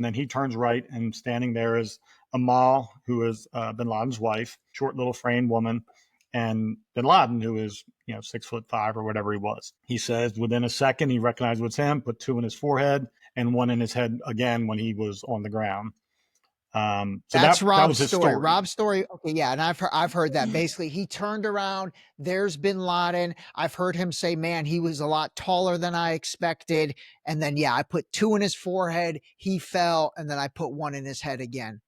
And then he turns right, and standing there is Amal, who is Bin Laden's wife, short little frame woman, and Bin Laden, who is 6'5" or whatever he was. He says within a second he recognized it was him, put 2 in his forehead and 1 in his head again when he was on the ground. So that's that was Rob's his story. story. Rob's story. Okay, yeah, and I've heard that. Basically, he turned around. There's Bin Laden. I've heard him say, "Man, he was a lot taller than I expected." And then, yeah, I put 2 in his forehead. He fell, and then I put 1 in his head again.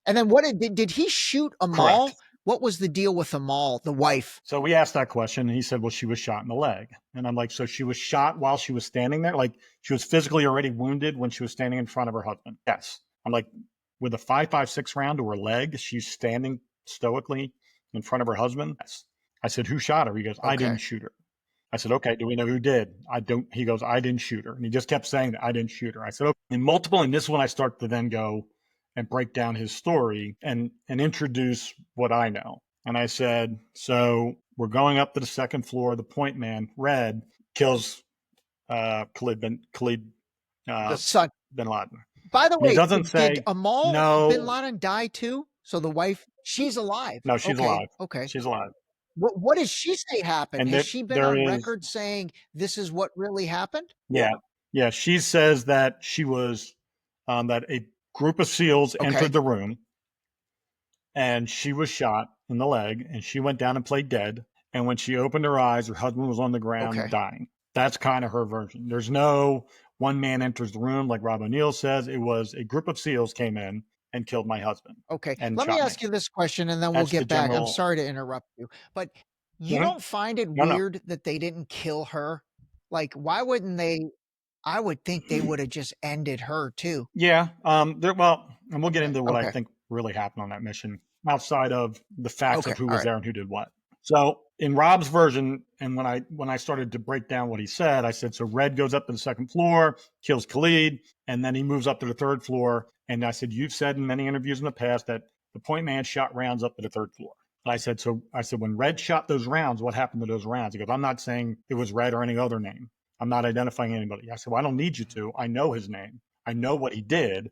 And then what did he shoot Amal? Correct. What was the deal with Amal, the wife? So we asked that question, and he said, well, she was shot in the leg. And I'm like, so she was shot while she was standing there? Like, she was physically already wounded when she was standing in front of her husband? Yes. I'm like, with a 5.56 round to her leg, she's standing stoically in front of her husband? Yes. I said, who shot her? He goes, I didn't shoot her. I said, okay, do we know who did? I don't. He goes, I didn't shoot her. And he just kept saying that I didn't shoot her. I said, okay. And this is when I start to then go and break down his story and introduce what I know. And I said, so we're going up to the second floor. The point man, Red, kills Khalid Bin Laden. By the way, did Amal Bin no. Laden die too? So the wife, she's alive. No, she's alive. Okay. She's alive. What does she say happened? And has she been on record saying this is what really happened? Yeah. Yeah. She says that she was, that a group of SEALs entered the room and she was shot in the leg and she went down and played dead. And when she opened her eyes, her husband was on the ground dying. That's kind of her version. There's no one man enters the room like Rob O'Neill says. It was a group of SEALs came in and killed my husband. Okay. Let me ask you this question and then we'll get back. I'm sorry to interrupt you, but you don't find it weird that they didn't kill her? Like, why wouldn't they? I would think they would have just ended her too. Yeah. And we'll get into what I think really happened on that mission outside of the facts of who was there and who did what. So in Rob's version, and when I started to break down what he said, I said, so Red goes up to the second floor, kills Khalid, and then he moves up to the third floor. And I said, you've said in many interviews in the past that the point man shot rounds up to the third floor. And I said, when Red shot those rounds, what happened to those rounds? He goes, I'm not saying it was Red or any other name. I'm not identifying anybody. I said, well, I don't need you to. I know his name. I know what he did.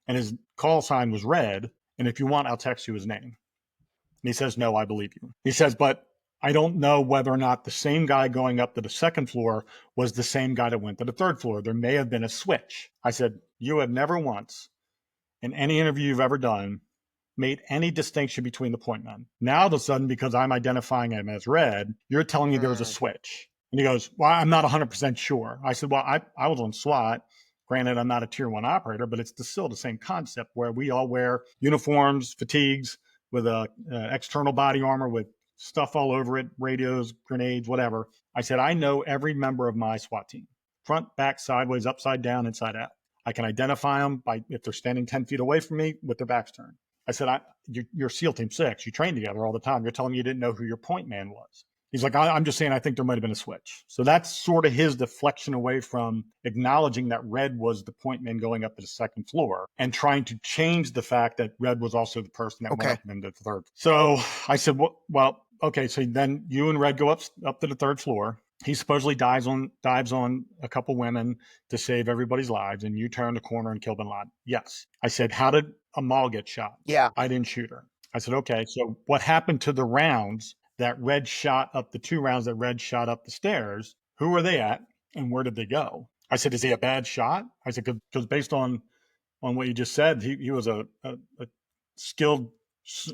And his call sign was Red. And if you want, I'll text you his name. And he says, no, I believe you. He says, but I don't know whether or not the same guy going up to the second floor was the same guy that went to the third floor. There may have been a switch. I said, you have never once in any interview you've ever done made any distinction between the point men. Now, all of a sudden, because I'm identifying him as Red, you're telling me there was a switch. And he goes, well, I'm not 100% sure. I said, well, I was on SWAT. Granted, I'm not a tier 1 operator, but it's still the same concept where we all wear uniforms, fatigues with a external body armor with stuff all over it, radios, grenades, whatever. I said, I know every member of my SWAT team, front, back, sideways, upside down, inside out. I can identify them by if they're standing 10 feet away from me with their backs turned. I said, you're SEAL Team 6. You train together all the time. You're telling me you didn't know who your point man was. He's like, I'm just saying I think there might have been a switch. So that's sort of his deflection away from acknowledging that Red was the point man going up to the second floor and trying to change the fact that Red was also the person that went up into the third. So I said, well, okay, so then you and Red go up to the third floor. He supposedly dives on a couple women to save everybody's lives, and you turn the corner and kill Bin Laden. Yes. I said, how did Amal get shot? Yeah. I didn't shoot her. I said, okay, so what happened to the rounds that Red shot up, the 2 rounds that Red shot up the stairs? Who were they at and where did they go? I said, is he a bad shot? I said, because based on what you just said, he was a skilled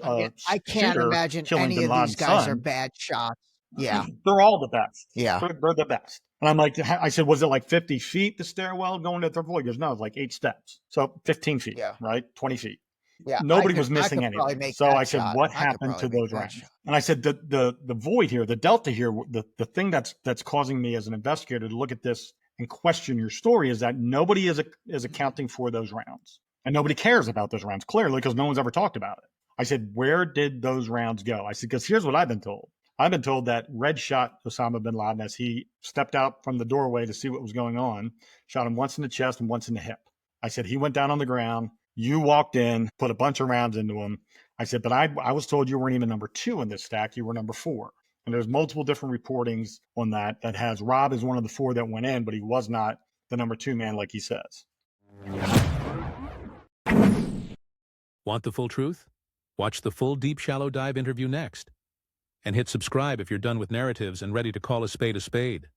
I can't imagine any of these guys are bad shots. Yeah. They're all the best. Yeah. They're the best. And I'm like, I said, was it like 50 feet, the stairwell going to the third floor? He goes, no, it's like 8 steps. So 15 feet, right? 20 feet. Yeah, nobody was missing anything. So I said, what happened to those rounds? And I said, the void here, the delta here, the thing that's causing me as an investigator to look at this and question your story is that nobody is accounting for those rounds. And nobody cares about those rounds, clearly, because no one's ever talked about it. I said, where did those rounds go? I said, because here's what I've been told. I've been told that Red shot Osama Bin Laden as he stepped out from the doorway to see what was going on, shot him once in the chest and once in the hip. I said, he went down on the ground. You walked in, put a bunch of rounds into him. I said, but I was told you weren't even number 2 in this stack. You were number 4. And there's multiple different reportings on that has Rob as one of the 4 that went in, but he was not the number 2 man like he says. Want the full truth? Watch the full Deep Shallow Dive interview next. And hit subscribe if you're done with narratives and ready to call a spade a spade.